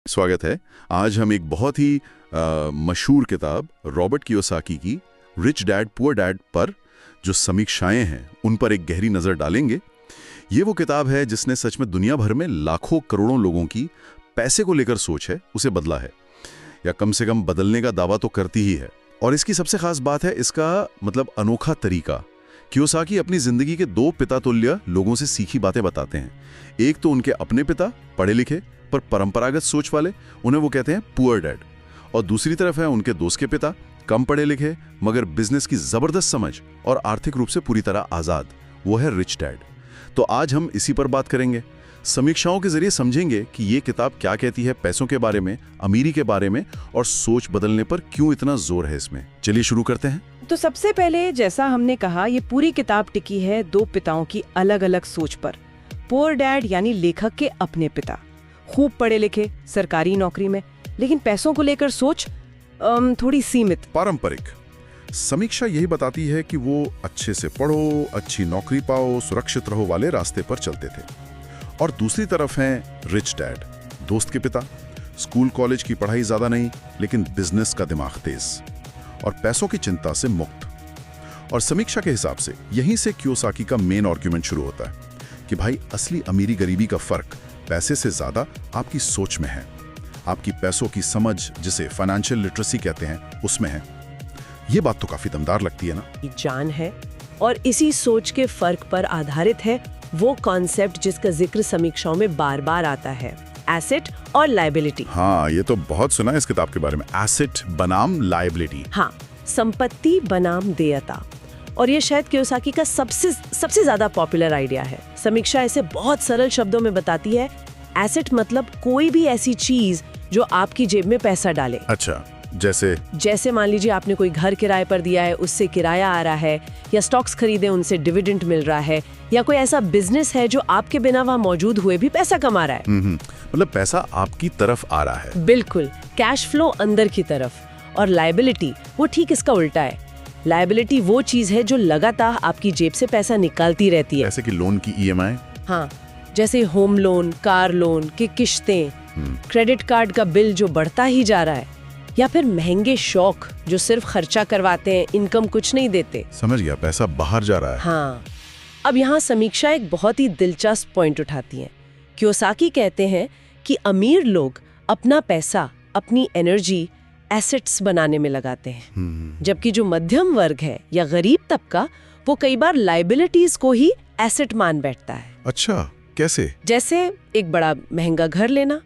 स्वागत है। आज हम एक बहुत ही मशहूर किताब रॉबर्ट कियोसाकी की रिच डैड पुअर डैड पर जो समीक्षाएं हैं उन पर एक गहरी नज़र डालेंगे। ये वो किताब है जिसने सच में दुनिया भर में लाखों करोड़ों लोगों की पैसे को लेकर सोच है उसे बदला है, या कम से कम बदलने का दावा तो करती ही है। और इसकी सबसे खास बात है इसका अनोखा तरीका। कियोसाकी अपनी जिंदगी के दो पिता तुल्य लोगों से सीखी बातें बताते हैं। एक तो उनके अपने पिता, पढ़े लिखे पर परंपरागत सोच वाले, उन्हें वो कहते हैं पुअर डैड, और दूसरी तरफ है उनके दोस्त के पिता, कम पढ़े लिखे मगर बिजनेस की जबरदस्त समझ और आर्थिक रूप से पूरी तरह आजाद, वो है रिच डैड। तो आज हम इसी पर बात करेंगे। समीक्षाओं के जरिए समझेंगे कि ये किताब क्या कहती है पैसों के बारे में, अमीरी के बारे में, और सोच बदलने पर क्यों इतना जोर है इसमें। चलिए शुरू करते हैं। तो सबसे पहले, जैसा हमने कहा, ये पूरी किताब टिकी है दो पिताओं की अलग अलग सोच पर। पुअर डैड यानी लेखक के अपने पिता, खूब पढ़े लिखे, सरकारी नौकरी में, लेकिन पैसों को लेकर सोच थोड़ी सीमित, पारंपरिक। समीक्षा यही बताती है कि वो अच्छे से पढ़ो, अच्छी नौकरी पाओ, सुरक्षित रहो वाले रास्ते पर चलते थे। और दूसरी तरफ हैं रिच डैड, दोस्त के पिता, स्कूल कॉलेज की पढ़ाई ज्यादा नहीं लेकिन बिजनेस का दिमाग तेज और पैसों की चिंता से मुक्त। और समीक्षा के हिसाब से यहीं से कियोसाकी का मेन आर्गुमेंट शुरू होता है कि भाई असली अमीरी गरीबी का फर्क पैसे से ज्यादा आपकी सोच में है, आपकी पैसों की समझ, जिसे फाइनेंशियल लिटरेसी कहते हैं, उसमें है। ये बात तो काफी दमदार लगती है ना। जान है, और इसी सोच के फर्क पर आधारित है वो कॉन्सेप्ट जिसका जिक्र समीक्षाओं में बार बार आता है, एसेट और लायबिलिटी। हाँ, ये तो बहुत सुना है इस किताब के बारे में, एसेट बनाम लायबिलिटी। हाँ, संपत्ति बनाम देयता। और ये शायद कियोसाकी का सबसे ज्यादा पॉपुलर आइडिया है। समीक्षा इसे बहुत सरल शब्दों में बताती है। एसेट मतलब कोई भी ऐसी चीज जो आपकी जेब में पैसा डाले। अच्छा, जैसे मान लीजिए आपने कोई घर किराए पर दिया है, उससे किराया आ रहा है, या स्टॉक्स खरीदे, उनसे डिविडेंड मिल रहा है, या कोई ऐसा बिजनेस है जो आपके बिना वहाँ मौजूद हुए भी पैसा कमा रहा है। मतलब पैसा आपकी तरफ आ रहा है। बिल्कुल, कैश फ्लो अंदर की तरफ। और लायबिलिटी वो ठीक इसका उल्टा है। लायबिलिटी वो चीज है जो लगातार आपकी जेब से पैसा निकालती रहती है। जैसे कि लोन की ईएमआई। हाँ, जैसे होम लोन, कार लोन की किश्तें, क्रेडिट कार्ड का बिल जो बढ़ता ही जा रहा है, या फिर महंगे शौक जो सिर्फ खर्चा करवाते हैं, इनकम कुछ नहीं देते। समझ गया, पैसा बाहर जा रहा है। हाँ, अब यहाँ समीक्षा एक बहुत ही दिलचस्प पॉइंट उठाती है। कियोसाकी कहते हैं कि अमीर लोग अपना पैसा, अपनी एनर्जी एसेट्स बनाने में लगाते हैं, जबकि जो मध्यम वर्ग है या गरीब तबका, वो कई बार लायबिलिटीज को ही एसेट मान बैठता है। अच्छा, कैसे? जैसे एक बड़ा महंगा घर लेना,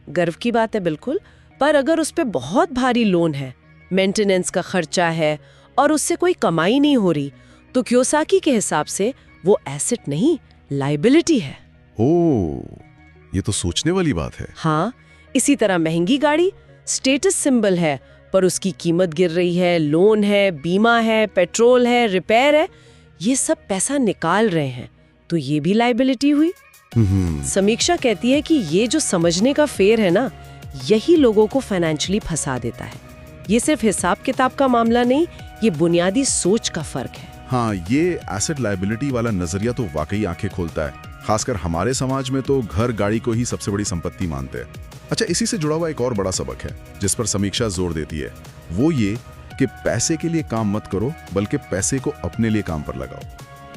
गर्व की बात है बिल्कुल, पर अगर उस पे बहुत भारी लोन है, मेंटेनेंस का खर्चा है और उससे कोई कमाई नहीं हो रही, तो कियोसाकी के हिसाब से वो एसेट नहीं, लायबिलिटी है। ओह, ये तो सोचने वाली बात है। हाँ, इसी तरह महंगी गाड़ी स्टेटस सिंबल है, पर उसकी कीमत गिर रही है, लोन है, बीमा है, पेट्रोल है, रिपेयर है, ये सब पैसा निकाल रहे हैं, तो ये भी लायबिलिटी हुई। समीक्षा कहती है कि ये जो समझने का फेर है ना, यही लोगों को फाइनेंशियली फंसा देता है। ये सिर्फ हिसाब किताब का मामला नहीं, ये बुनियादी सोच का फर्क है। हाँ, ये एसेट लायबिलिटी वाला नजरिया तो वाकई आंखें खोलता है। खासकर हमारे समाज में तो घर गाड़ी को ही सबसे बड़ी संपत्ति मानते हैं। अच्छा, इसी से जुड़ा हुआ एक और बड़ा सबक है जिस पर समीक्षा जोर देती है, वो ये कि पैसे के लिए काम मत करो, बल्कि पैसे को अपने लिए काम पर लगाओ।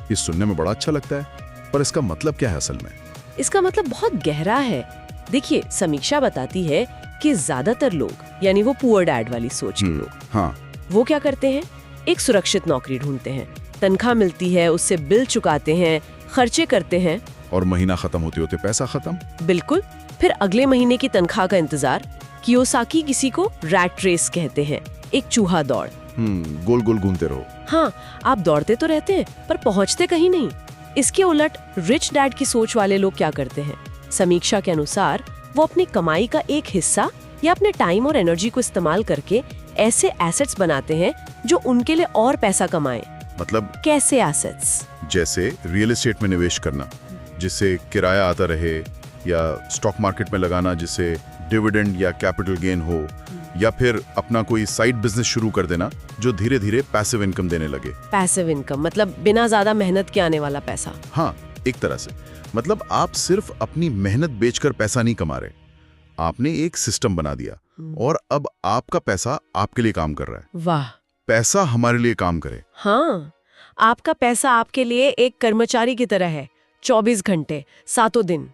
ये सुनने में बड़ा अच्छा लगता है, पर इसका मतलब क्या है असल में? इसका मतलब बहुत गहरा है। देखिए, समीक्षा बताती है कि ज्यादातर लोग, यानी वो पुअर डैड वाली सोच के लोग, हाँ, वो क्या करते हैं, एक सुरक्षित नौकरी ढूंढते हैं, तनख्वाह मिलती है, उससे बिल चुकाते हैं, खर्चे करते हैं, और महीना खत्म होते होते पैसा खत्म। बिल्कुल, फिर अगले महीने की तनख्वाह का इंतजार। कियोसाकी किसी को रैट रेस कहते हैं, एक चूहा दौड़। गोल गोल घूमते रहो। हाँ, आप दौड़ते तो रहते हैं पर पहुंचते कहीं नहीं। इसके उलट रिच डैड की सोच वाले लोग क्या करते हैं? समीक्षा के अनुसार वो अपनी कमाई का एक हिस्सा या अपने टाइम और एनर्जी को इस्तेमाल करके ऐसे एसेट्स बनाते हैं जो उनके लिए और पैसा कमाएं। मतलब कैसे एसेट्स? जैसे रियल एस्टेट में निवेश करना जिससे किराया आता रहे, या स्टॉक मार्केट में लगाना जिससे डिविडेंड या कैपिटल गेन हो, या फिर अपना कोई साइड बिजनेस शुरू कर देना जो धीरे धीरे पैसिव इनकम देने लगे। पैसिव इनकम मतलब बिना ज्यादा मेहनत के आने वाला पैसा। हाँ, एक तरह से मतलब आप सिर्फ अपनी मेहनत बेचकर पैसा नहीं कमा रहे, आपने एक सिस्टम बना दिया और अब आपका पैसा आपके लिए काम कर रहा है। वाह। पैसा हमारे लिए काम करे। हाँ, आपका पैसा आपके लिए एक कर्मचारी की तरह है, 24 घंटे, 7 दिन।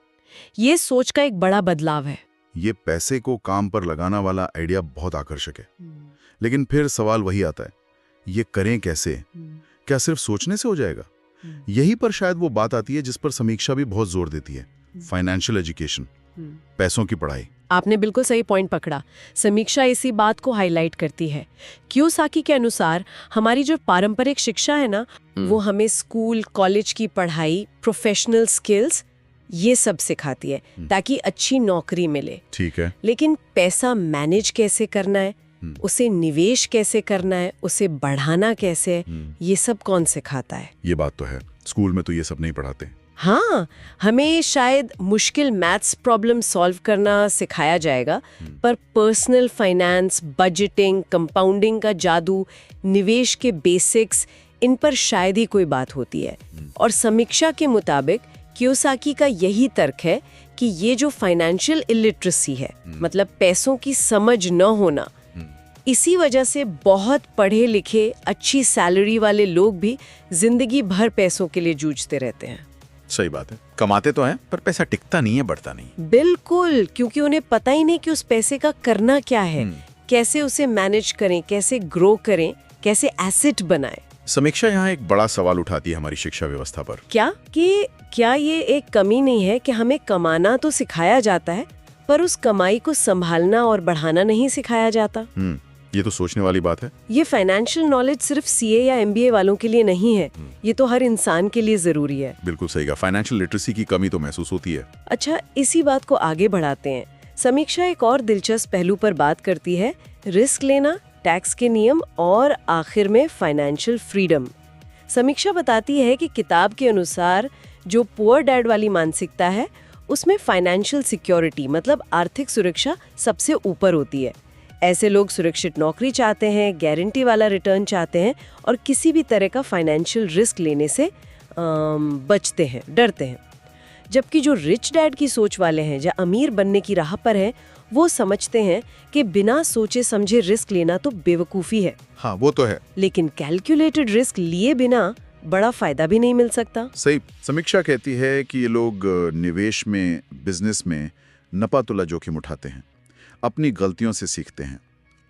ये सोच का एक बड़ा बदलाव है। ये पैसे को काम पर लगाना वाला आइडिया बहुत आकर्षक है, लेकिन फिर सवाल वही आता है, ये करें कैसे? क्या सिर्फ सोचने से हो जाएगा? यही पर शायद वो बात आती है जिस पर समीक्षा भी बहुत जोर देती है, फाइनेंशियल एजुकेशन, पैसों की पढ़ाई। आपने बिल्कुल सही पॉइंट पकड़ा। समीक्षा इसी बात को हाईलाइट करती है। कियोसाकी के अनुसार हमारी जो पारंपरिक शिक्षा है ना, वो हमें स्कूल, कॉलेज की पढ़ाई, प्रोफेशनल स्किल्स, ये सब सिखाती है ताकि अच्छी नौकरी मिले। ठीक है। लेकिन पैसा मैनेज कैसे करना है, उसे निवेश कैसे करना है, उसे बढ़ाना कैसे है, ये सब कौन सिखाता है? ये बात तो है, स्कूल में तो ये सब नहीं पढ़ाते। हाँ, हमें शायद मुश्किल मैथ्स प्रॉब्लम सॉल्व करना सिखाया जाएगा, पर पर्सनल फाइनेंस, बजटिंग, कंपाउंडिंग का जादू, निवेश के बेसिक्स, इन पर शायद ही कोई बात होती है। और समीक्षा के मुताबिक कियोसाकी का यही तर्क है कि ये जो फाइनेंशियल इलिटरेसी है, मतलब पैसों की समझ न होना, इसी वजह से बहुत पढ़े लिखे, अच्छी सैलरी वाले लोग भी जिंदगी भर पैसों के लिए जूझते रहते हैं। सही बात है, कमाते तो हैं पर पैसा टिकता नहीं है, बढ़ता नहीं। बिल्कुल, क्योंकि उन्हें पता ही नहीं कि उस पैसे का करना क्या है, कैसे उसे मैनेज करें, कैसे ग्रो करें, कैसे एसेट बनाएं। समीक्षा यहाँ एक बड़ा सवाल उठाती है हमारी शिक्षा व्यवस्था पर। क्या ये एक कमी नहीं है कि हमें कमाना तो सिखाया जाता है, पर उस कमाई को संभालना और बढ़ाना नहीं सिखाया जाता? ये तो सोचने वाली बात है। ये फाइनेंशियल नॉलेज सिर्फ सीए या एमबीए वालों के लिए नहीं है, ये तो हर इंसान के लिए जरूरी है। बिल्कुल सही कहा, फाइनेंशियल लिटरेसी की कमी तो महसूस होती है। अच्छा, इसी बात को आगे बढ़ाते हैं। समीक्षा एक और दिलचस्प पहलू पर बात करती है, रिस्क लेना, टैक्स के नियम और आखिर में फाइनेंशियल फ्रीडम। समीक्षा बताती है कि किताब के अनुसार जो पुअर डैड वाली मानसिकता है, उसमें फाइनेंशियल सिक्योरिटी मतलब आर्थिक सुरक्षा सबसे ऊपर होती है। ऐसे लोग सुरक्षित नौकरी चाहते हैं, गारंटी वाला रिटर्न चाहते हैं और किसी भी तरह का फाइनेंशियल रिस्क लेने से बचते हैं, डरते हैं। जबकि जो रिच डैड की सोच वाले हैं, जो अमीर बनने की राह पर हैं, वो समझते हैं कि बिना सोचे समझे रिस्क लेना तो बेवकूफ़ी है। हाँ, वो तो है। लेकिन कैलकुलेटेड रिस्क लिए बिना बड़ा फायदा भी नहीं मिल सकता। सही। समीक्षा कहती है कि ये लोग निवेश में, बिजनेस में नपातुला जोखिम उठाते हैं, अपनी गलतियों से सीखते हैं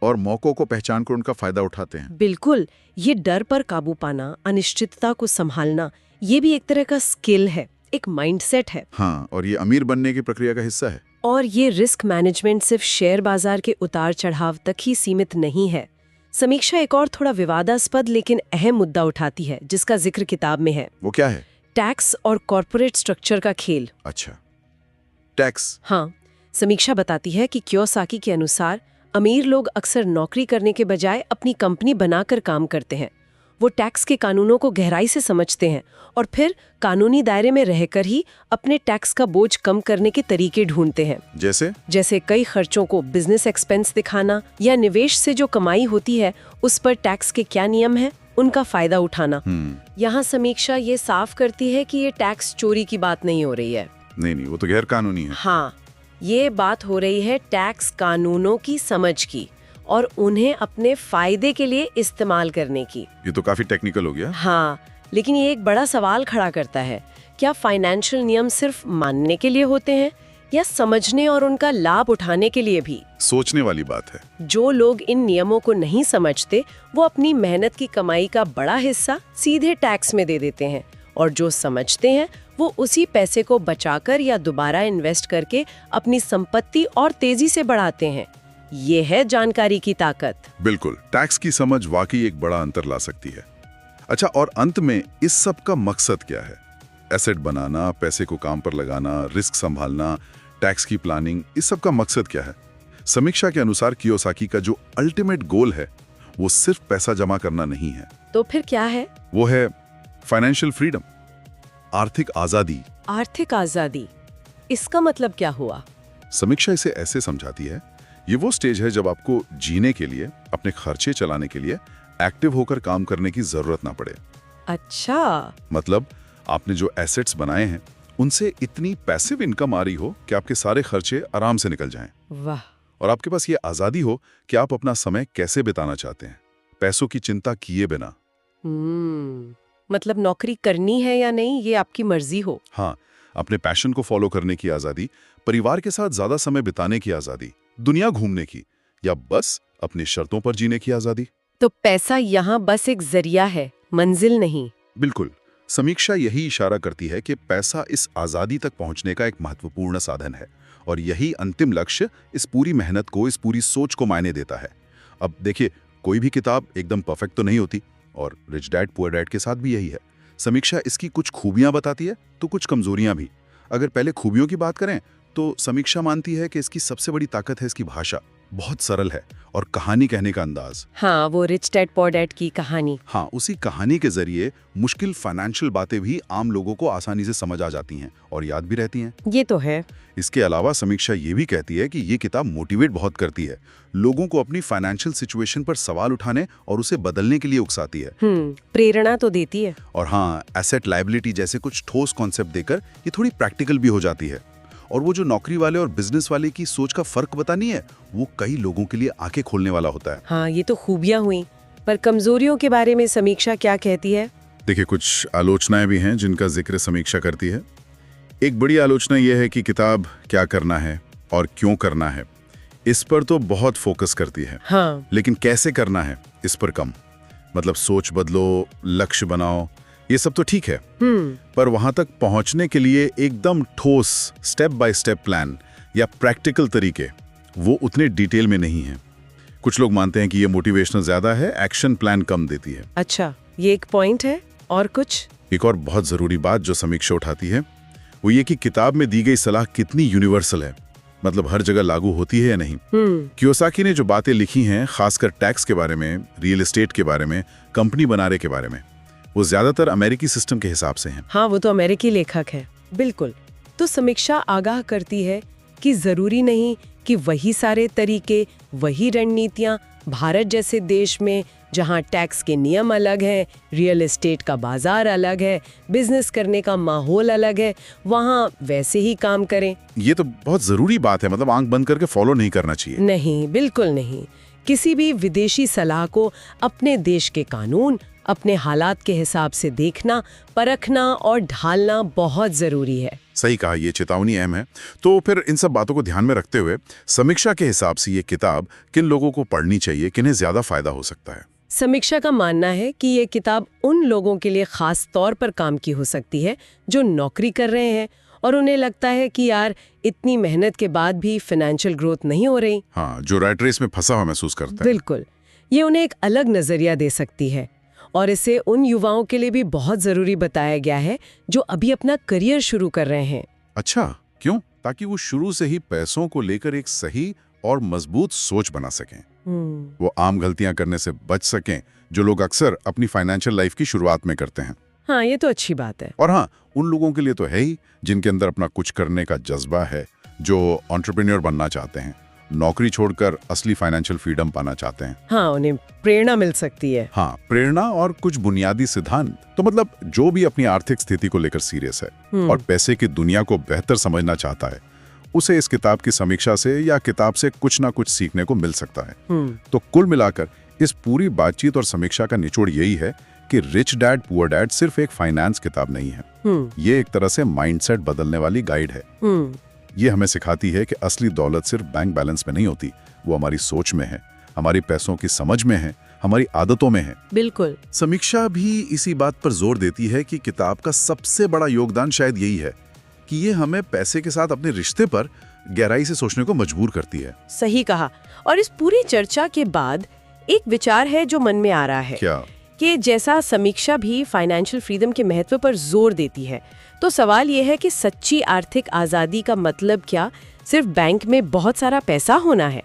और मौकों को पहचान कर उनका फायदा उठाते हैं। बिल्कुल, ये डर पर काबू पाना, अनिश्चितता को संभालना, ये भी एक तरह का स्किल है, एक माइंडसेट है। हाँ, और ये अमीर बनने की प्रक्रिया का हिस्सा है। और ये रिस्क मैनेजमेंट सिर्फ शेयर बाजार के उतार चढ़ाव तक ही सीमित नहीं है। समीक्षा एक और थोड़ा विवादास्पद लेकिन अहम मुद्दा उठाती है, जिसका जिक्र किताब में है। वो क्या है? टैक्स और कॉर्पोरेट स्ट्रक्चर का खेल। अच्छा, टैक्स। हाँ, समीक्षा बताती है कि कियोसाकी के अनुसार अमीर लोग अक्सर नौकरी करने के बजाय अपनी कंपनी बनाकर काम करते हैं। वो टैक्स के कानूनों को गहराई से समझते हैं और फिर कानूनी दायरे में रहकर ही अपने टैक्स का बोझ कम करने के तरीके ढूंढते हैं। जैसे कई खर्चों को बिजनेस एक्सपेंस दिखाना या निवेश से जो कमाई होती है उस पर टैक्स के क्या नियम है, उनका फायदा उठाना। यहाँ समीक्षा ये साफ करती है कि ये टैक्स चोरी की बात नहीं हो रही है। नहीं, वो तो गैर कानूनी है। हाँ, ये बात हो रही है टैक्स कानूनों की समझ की और उन्हें अपने फायदे के लिए इस्तेमाल करने की। ये तो काफी टेक्निकल हो गया। हाँ, लेकिन ये एक बड़ा सवाल खड़ा करता है, क्या फाइनेंशियल नियम सिर्फ मानने के लिए होते हैं या समझने और उनका लाभ उठाने के लिए भी? सोचने वाली बात है। जो लोग इन नियमों को नहीं समझते, वो अपनी मेहनत की कमाई का बड़ा हिस्सा सीधे टैक्स में दे देते हैं, और जो समझते हैं वो उसी पैसे को बचाकर या दोबारा इन्वेस्ट करके अपनी संपत्ति और तेजी से बढ़ाते हैं। ये है जानकारी की ताकत। बिल्कुल, टैक्स की समझ वाकई एक बड़ा अंतर ला सकती है। अच्छा, और अंत में इस सब का मकसद क्या है? एसेट बनाना, पैसे को काम पर लगाना, रिस्क संभालना, टैक्स की प्लानिंग, इस सब का मकसद क्या है? समीक्षा के अनुसार कियोसाकी का जो अल्टीमेट गोल है वो सिर्फ पैसा जमा करना नहीं है। तो फिर क्या है? वो है फाइनेंशियल फ्रीडम, आर्थिक आजादी। आर्थिक आजादी, इसका मतलब क्या हुआ? समीक्षा इसे ऐसे समझाती है, ये वो स्टेज है जब आपको जीने के लिए, अपने खर्चे चलाने के लिए एक्टिव होकर काम करने की जरूरत ना पड़े। अच्छा, मतलब आपने जो एसेट्स बनाए हैं उनसे इतनी पैसिव इनकम आ रही हो कि आपके सारे खर्चे आराम से निकल जाएं वाह। और आपके पास ये आज़ादी हो कि आप अपना समय कैसे बिताना चाहते हैं, पैसों की चिंता किए बिना। मतलब नौकरी करनी है या नहीं ये आपकी मर्जी हो। हाँ, अपने पैशन को फॉलो करने की आज़ादी, परिवार के साथ ज़्यादा समय बिताने की आज़ादी, दुनिया घूमने की, या बस अपनी शर्तों पर जीने की आज़ादी। तो पैसा यहाँ बस एक जरिया है, मंजिल नहीं। बिल्कुल। समीक्षा यही इशारा करती है कि पैसा इस आज़ादी तक पहुंचने का एक महत्वपूर्ण साधन है और यही अंतिम लक्ष्य इस पूरी मेहनत को, इस पूरी सोच को मायने देता है। अब देखिए, कोई भी किताब एकदम परफेक्ट तो नहीं होती और रिच डैड पुअर डैड के साथ भी यही है। समीक्षा इसकी कुछ खूबियां बताती है तो कुछ कमजोरियां भी। अगर पहले खूबियों की बात करें तो समीक्षा मानती है कि इसकी सबसे बड़ी ताकत है इसकी भाषा, बहुत सरल है, और कहानी कहने का अंदाज। हाँ, वो रिच डैड पुअर डैड की कहानी। हाँ, उसी कहानी के जरिए मुश्किल फाइनेंशियल बातें भी आम लोगों को आसानी से समझ आ जाती हैं और याद भी रहती हैं। ये तो है। इसके अलावा समीक्षा ये भी कहती है कि ये किताब मोटिवेट बहुत करती है, लोगों को अपनी फाइनेंशियल सिचुएशन पर सवाल उठाने और उसे बदलने के लिए उकसाती है। प्रेरणा तो देती है। और हाँ, एसेट लायबिलिटी जैसे कुछ ठोस कॉन्सेप्ट देकर ये थोड़ी प्रैक्टिकल भी हो जाती है। और वो जो नौकरी वाले और बिजनेस वाले की सोच का फर्क बतानी है, वो कई लोगों के लिए आंखें खोलने वाला होता है। हाँ, ये तो खूबियां हुई, पर कमजोरियों के बारे में समीक्षा क्या कहती है? देखिए, कुछ आलोचनाएं भी हैं जिनका जिक्र समीक्षा करती है। एक बड़ी आलोचना यह है कि किताब क्या करना है और क्यों करना है, इस पर तो बहुत फोकस करती है। हाँ। लेकिन कैसे करना है इस पर कम। मतलब सोच बदलो, लक्ष्य बनाओ, ये सब तो ठीक है, पर वहां तक पहुंचने के लिए एकदम ठोस स्टेप बाय स्टेप प्लान या प्रैक्टिकल तरीके वो उतने डिटेल में नहीं है। कुछ लोग मानते हैं कि ये मोटिवेशनल ज्यादा है, एक्शन प्लान कम देती है। अच्छा, ये एक पॉइंट है। और कुछ? एक और बहुत जरूरी बात जो समीक्षा उठाती है वो ये कि किताब में दी गई सलाह कितनी यूनिवर्सल है, मतलब हर जगह लागू होती है या नहीं। कियोसाकी ने जो बातें लिखी हैं, खासकर टैक्स के बारे में, रियल एस्टेट के बारे में, कंपनी बनाने के बारे में, वो ज्यादातर अमेरिकी सिस्टम के हिसाब से हैं। हाँ, वो तो अमेरिकी लेखक है। बिल्कुल। तो समीक्षा आगाह करती है कि जरूरी नहीं कि वही सारे तरीके, वही रणनीतियां भारत जैसे देश में जहां टैक्स के नियम अलग हैं, रियल एस्टेट का बाजार अलग है, बिजनेस करने का माहौल अलग है, वहां वैसे ही काम करें। ये तो बहुत जरूरी बात है, मतलब आंख बंद करके फॉलो नहीं करना चाहिए। नहीं, बिल्कुल नहीं। किसी भी विदेशी सलाह को अपने देश के कानून, अपने हालात के हिसाब से देखना, परखना और ढालना बहुत जरूरी है। सही कहा, ये चेतावनी अहम है। तो फिर इन सब बातों को ध्यान में रखते हुए समीक्षा के हिसाब से ये किताब किन लोगों को पढ़नी चाहिए, किन्हें ज्यादा फायदा हो सकता है? समीक्षा का मानना है कि ये किताब उन लोगों के लिए खास तौर पर काम की हो सकती है जो नौकरी कर रहे हैं और उन्हें लगता है कि यार इतनी मेहनत के बाद भी फाइनेंशियल ग्रोथ नहीं हो रही। हाँ, जो रैट रेस में फंसा हुआ महसूस करता है। बिल्कुल, ये उन्हें एक अलग नजरिया दे सकती है और इसे उन युवाओं के लिए भी बहुत जरूरी बताया गया है जो अभी अपना करियर शुरू कर रहे हैं। अच्छा, क्यों? ताकि वो शुरू से ही पैसों को लेकर एक सही और मजबूत सोच बना सकें, वो आम गलतियां करने से बच सकें जो लोग अक्सर अपनी फाइनेंशियल लाइफ की शुरुआत में करते हैं। हाँ, ये तो अच्छी बात है। और हाँ, उन लोगों के लिए तो है ही जिनके अंदर अपना कुछ करने का जज्बा है, जो एंटरप्रेन्योर बनना चाहते हैं, नौकरी छोड़कर असली फाइनेंशियल फ्रीडम पाना चाहते हैं। हाँ, उन्हें प्रेरणा मिल सकती है। हाँ, प्रेरणा और कुछ बुनियादी सिद्धांत। तो मतलब जो भी अपनी आर्थिक स्थिति को लेकर सीरियस है और पैसे की दुनिया को बेहतर समझना चाहता है, उसे इस किताब की समीक्षा से या किताब से कुछ ना कुछ सीखने को मिल सकता है। तो कुल मिलाकर इस पूरी बातचीत और समीक्षा का निचोड़ यही है कि रिच डैड पुअर डैड सिर्फ एक फाइनेंस किताब नहीं है, ये एक तरह से माइंडसेट बदलने वाली गाइड है। ये हमें सिखाती है कि असली दौलत सिर्फ बैंक बैलेंस में नहीं होती, वो हमारी सोच में है, हमारी पैसों की समझ में है, हमारी आदतों में है। बिल्कुल। समीक्षा भी इसी बात पर जोर देती है कि किताब का सबसे बड़ा योगदान शायद यही है कि ये हमें पैसे के साथ अपने रिश्ते पर गहराई से सोचने को मजबूर करती है। सही कहा। और इस पूरी चर्चा के बाद एक विचार है जो मन में आ रहा है। क्या? कि जैसा समीक्षा भी फाइनेंशियल फ्रीडम के महत्व पर जोर देती है, तो सवाल ये है कि सच्ची आर्थिक आजादी का मतलब क्या सिर्फ बैंक में बहुत सारा पैसा होना है,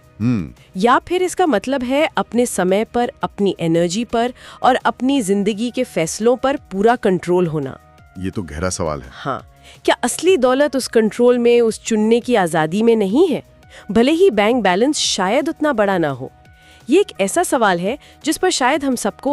या फिर इसका मतलब है अपने समय पर, अपनी एनर्जी पर और अपनी जिंदगी के फैसलों पर पूरा कंट्रोल होना? ये तो गहरा सवाल है। हाँ, क्या असली दौलत उस कंट्रोल में, उस चुनने की आजादी में नहीं है, भले ही बैंक बैलेंस शायद उतना बड़ा ना हो? ये एक ऐसा सवाल है जिस पर शायद हम सबको